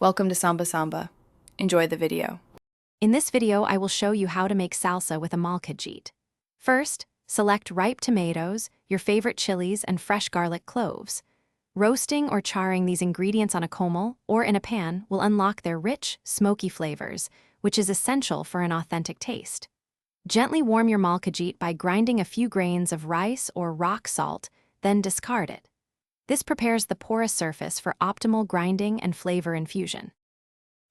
Welcome to Samba Samba. Enjoy the video. In this video, I will show you how to make salsa with a molcajete. First, select ripe tomatoes, your favorite chilies, and fresh garlic cloves. Roasting or charring these ingredients on a comal or in a pan will unlock their rich, smoky flavors, which is essential for an authentic taste. Gently warm your molcajete by grinding a few grains of rice or rock salt, then discard it. This prepares the porous surface for optimal grinding and flavor infusion.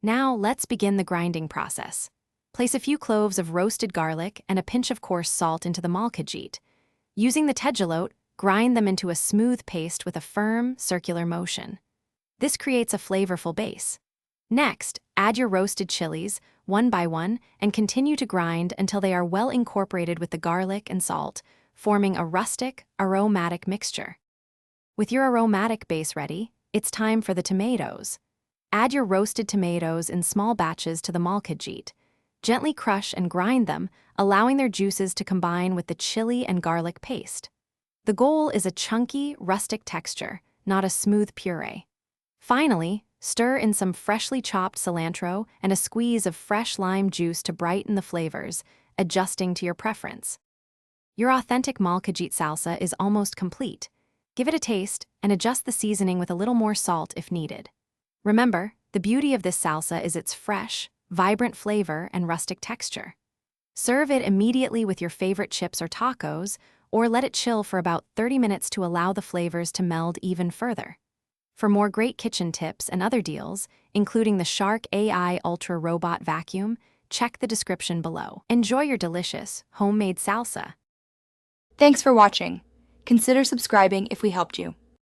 Now, let's begin the grinding process. Place a few cloves of roasted garlic and a pinch of coarse salt into the molcajete. Using the tegelote, grind them into a smooth paste with a firm, circular motion. This creates a flavorful base. Next, add your roasted chilies, one by one, and continue to grind until they are well incorporated with the garlic and salt, forming a rustic, aromatic mixture. With your aromatic base ready, it's time for the tomatoes. Add your roasted tomatoes in small batches to the molcajete. Gently crush and grind them, allowing their juices to combine with the chili and garlic paste. The goal is a chunky, rustic texture, not a smooth puree. Finally, stir in some freshly chopped cilantro and a squeeze of fresh lime juice to brighten the flavors, adjusting to your preference. Your authentic molcajete salsa is almost complete. Give it a taste and adjust the seasoning with a little more salt if needed. Remember, the beauty of this salsa is its fresh, vibrant flavor and rustic texture. Serve it immediately with your favorite chips or tacos, or let it chill for about 30 minutes to allow the flavors to meld even further. For more great kitchen tips and other deals, including the Shark AI Ultra Robot Vacuum, check the description below. Enjoy your delicious, homemade salsa. Thanks for watching. Consider subscribing if we helped you.